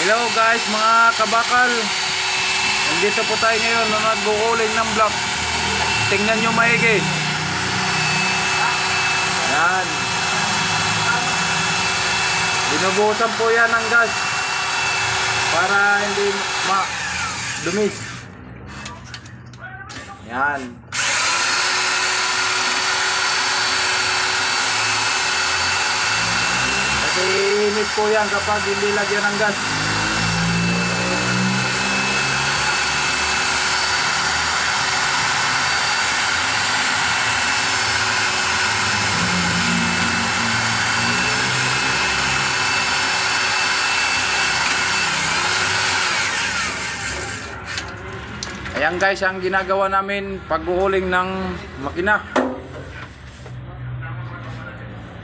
Hello guys mga kabakal. Nandito po tayo ngayon na nagbukuling ng block. Tingnan nyo maigi. Yan. Binubuhusan po yan ng gas para hindi dumi. Yan. Kasi init po yan kapag hindi lagyan ng gas. Ayan guys, ang ginagawa namin paghuhuling ng makina.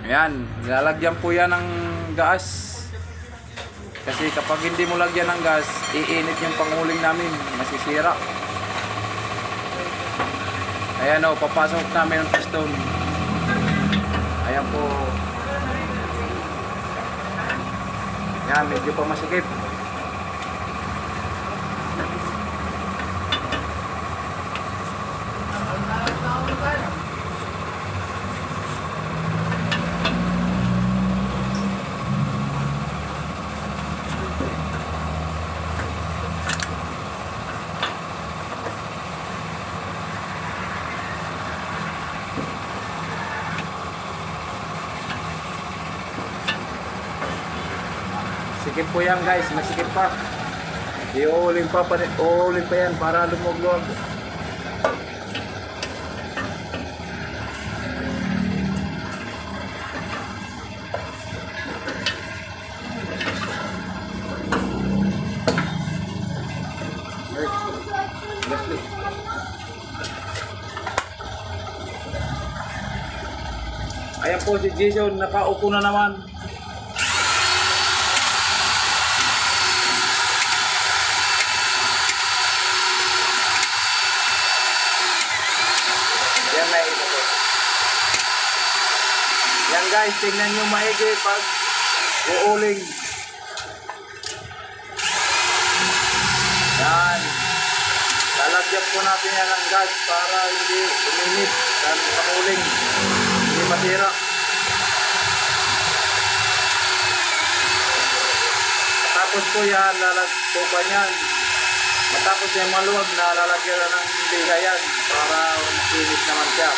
Ayan, lalagyan po yan ng gas. Kasi kapag hindi mo lagyan ng gas, iinit yung panghuling namin, masisira. Ayan o, papasok namin ang piston. Ayan po. Ayan, medyo pa masikip. Sikip po yan guys, masikip pa. Uuling pa yan para lumugluwag. Ayan po si Jason, nakaupo na naman. Yan guys, tingnan nyo maigi pag uuling. Yan. Lalagyan po natin yan ng gas para hindi uminit ang panguling. Hindi masira. Matapos po yan, lalagyan yan. Matapos yan maluwag na lalagyan ng bigayan para uminit naman siya.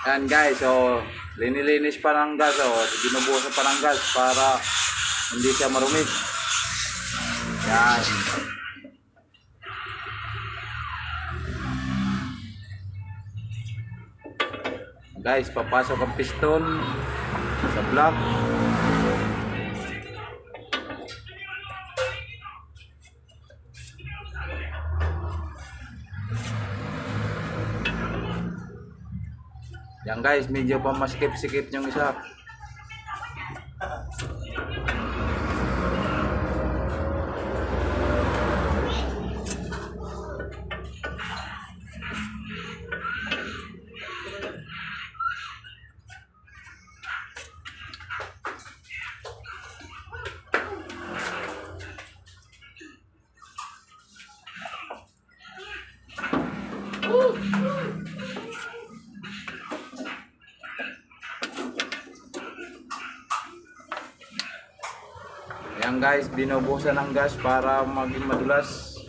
Yan guys, so linilinis pa ng gas, binubuhusan pa ng gas para hindi siya marumi. Yan. Guys, papasok ang piston sa block. Yan guys, medyo pa masikip-sikip yung isa. Yan guys, binubuhusan ng gas para maging madulas.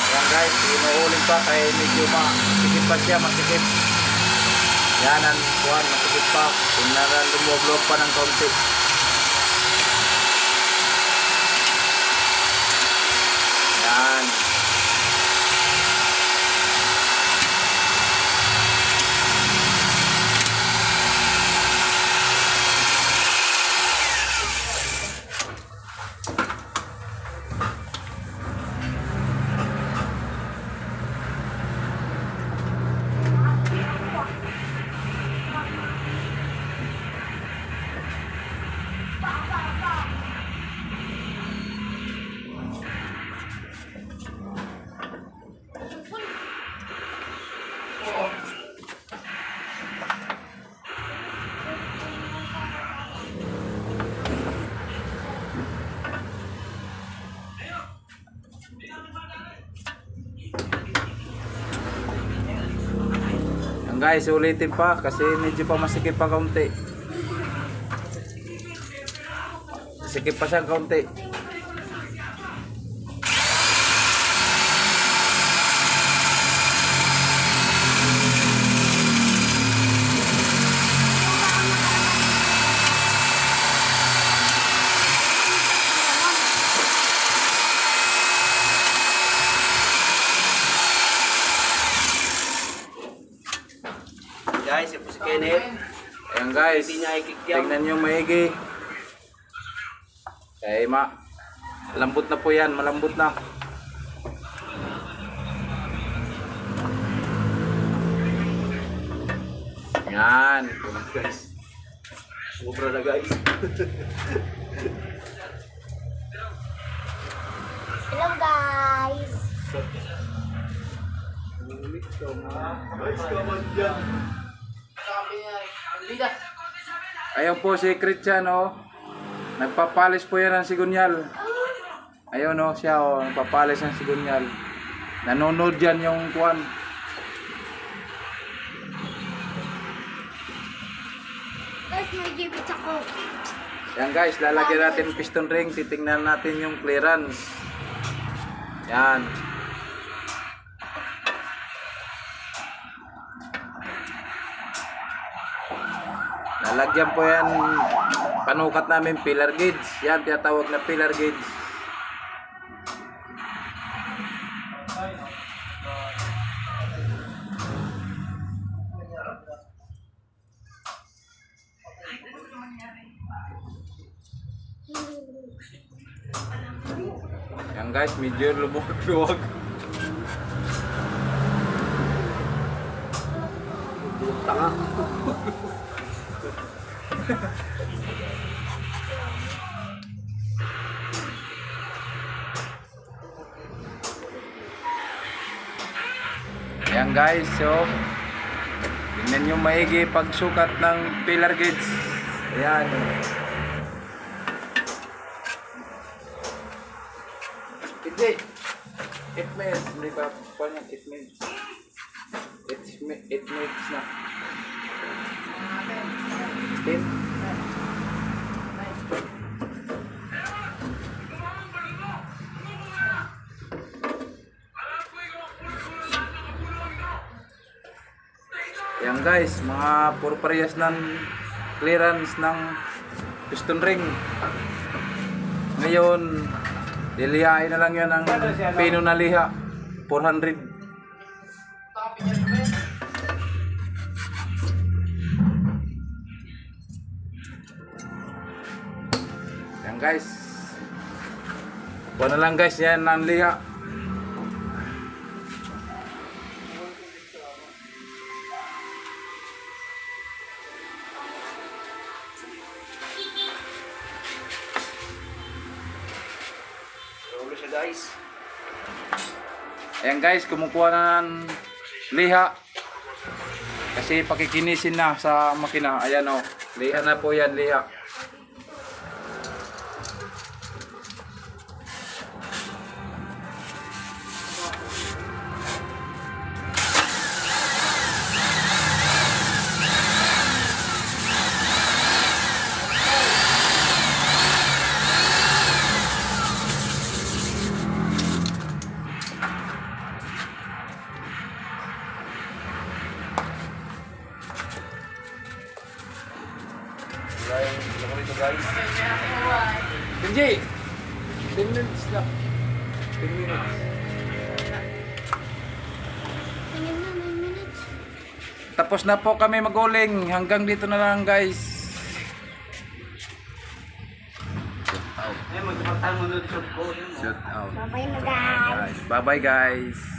Yan guys, inuuling pa kaya medyo masikip pa siya, masikip. Yan ang kuhan, masikip pa. Tingnan na lumublog pa ng konti. Yan. Guys, ulitin pa kasi medyo pa masikip pa kaunti. Sikip pa siya kaunti. Guys, ito si Kenneth. Ayan guys, Hindi niya ikikyam. tignan nyo maigi. Kaya malambot na po yan, malambot na. Yan. Guys, sobra na guys. Hello guys! Guys, kaman dyan. Ayun po si Christian, oh. Nagpapalis po yan ng sigunyal. Ayun, oh, siya, oh. Nagpapalis ng sigunyal. Nanonood dyan yung kuwan. Guys, may gibit ako. Yan guys, lalagyan natin piston ring. Titingnan natin yung clearance. Yan. Lalagyan po yan, panukat namin pillar gauge. Yan, tinatawag na pillar gauge. Yan guys, medyo lumuwag-luwag. Tanga. Ayan guys, so tingnan nyo maigi pagsukat ng pillar gauge. Ayan. Hindi. 8 minutes. Hindi pa pa niya 8 minutes. 8 minutes na. 10. Yan guys, mga puro parehas ng clearance ng piston ring. Ngayon, lilihain na lang yan ng pino na liha. 400. Yan guys. Kuha na lang guys yan ng liha. Guys, Ayan guys, kumukuha na ng liha. Kasi pakikinisin na sa makina. Ayan o, liha na po yan, liha. Wala ko rito guys. Benji! 10 minutes lang. 10 minutes. Tingin na, 9 minutes. Tapos na po kami maguling. Hanggang dito na lang guys. Ay, magpapatang mo doon sa phone. Shoot out. Bye-bye na guys. Bye bye guys.